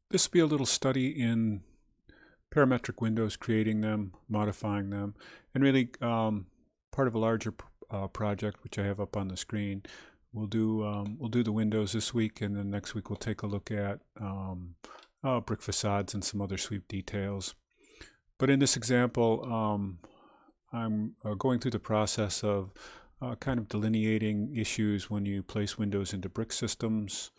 This will be a little study in parametric windows, creating them, modifying them, and really part of a larger project which I have up on the screen. We'll do the windows this week, and then next week we'll take a look at brick facades and some other sweep details. But in this example, I'm going through the process of kind of delineating issues when you place windows into brick systems.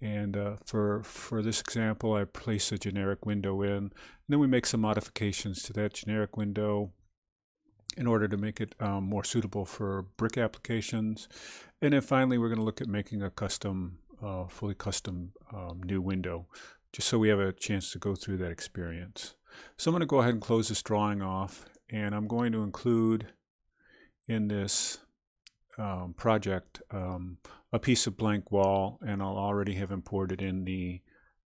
And for this example, I place a generic window in, and then we make some modifications to that generic window in order to make it more suitable for brick applications. And then finally, we're going to look at making a custom, fully custom new window, just so we have a chance to go through that experience. So I'm going to go ahead and close this drawing off, and I'm going to include in this project a piece of blank wall, and I'll already have imported in the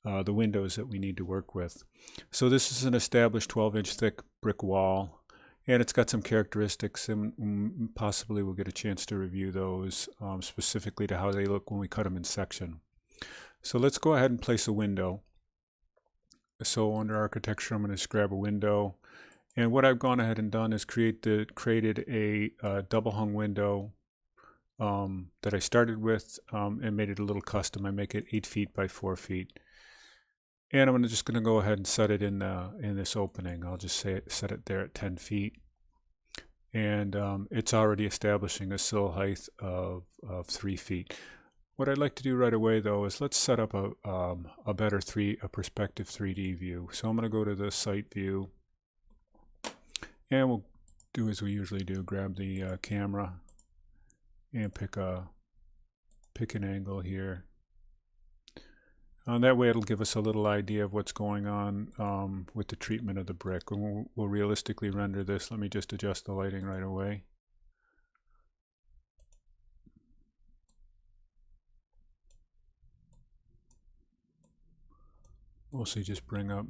windows that we need to work with. So this is an established 12-inch thick brick wall, and it's got some characteristics, and possibly we'll get a chance to review those specifically to how they look when we cut them in section. So let's go ahead and place a window. So under architecture, I'm going to just grab a window, and what I've gone ahead and done is created a double hung window that I started with and made it a little custom. I make it 8 feet by 4 feet, and I'm just going to go ahead and set it in this opening. I'll just set it there at 10 feet, and it's already establishing a sill height of 3 feet. What I'd like to do right away, though, is let's set up a better perspective 3D view. So I'm going to go to the site view, and we'll do as we usually do: grab the camera and pick an angle here. That way it'll give us a little idea of what's going on with the treatment of the brick. And we'll realistically render this. Let me just adjust the lighting right away. Mostly just bring up,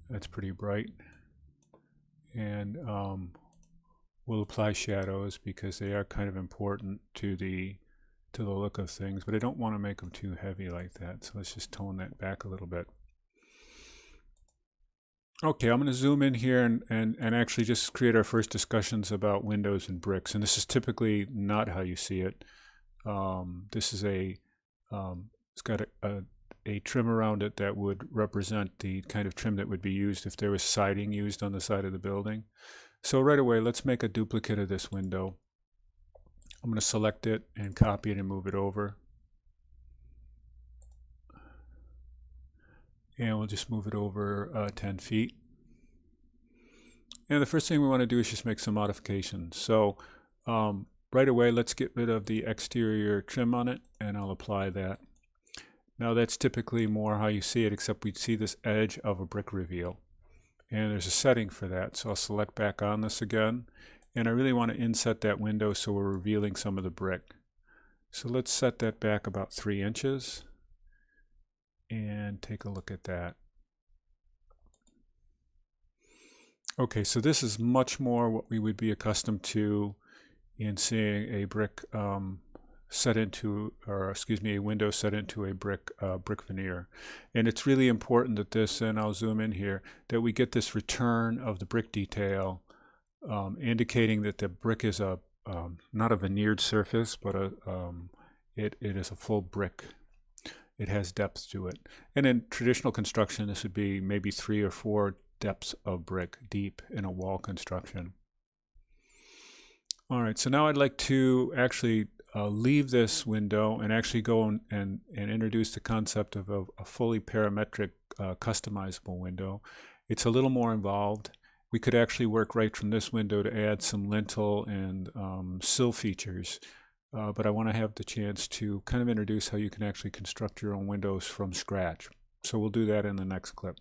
that's pretty bright. And we'll apply shadows because they are kind of important to the look of things, but I don't want to make them too heavy like that. So let's just tone that back a little bit. Okay, I'm going to zoom in here and actually just create our first discussions about windows and bricks. And this is typically not how you see it. This is it's got a trim around it that would represent the kind of trim that would be used if there was siding used on the side of the building. So right away, let's make a duplicate of this window. I'm going to select it and copy it and move it over. And we'll just move it over 10 feet. And the first thing we want to do is just make some modifications. So right away, let's get rid of the exterior trim on it, and I'll apply that. Now that's typically more how you see it, except we'd see this edge of a brick reveal. And there's a setting for that. So I'll select back on this again. And I really want to inset that window so we're revealing some of the brick. So let's set that back about 3 inches. And take a look at that. Okay, so this is much more what we would be accustomed to in seeing a brick set into, or excuse me, a window set into a brick veneer. And it's really important that this, and I'll zoom in here, that we get this return of the brick detail, indicating that the brick is not a veneered surface, but it is a full brick. It has depth to it. And in traditional construction, this would be maybe 3 or 4 depths of brick deep in a wall construction. All right, so now I'd like to actually leave this window and actually go and introduce the concept of a fully parametric customizable window. It's a little more involved. We could actually work right from this window to add some lintel and sill features, but I want to have the chance to kind of introduce how you can actually construct your own windows from scratch. So we'll do that in the next clip.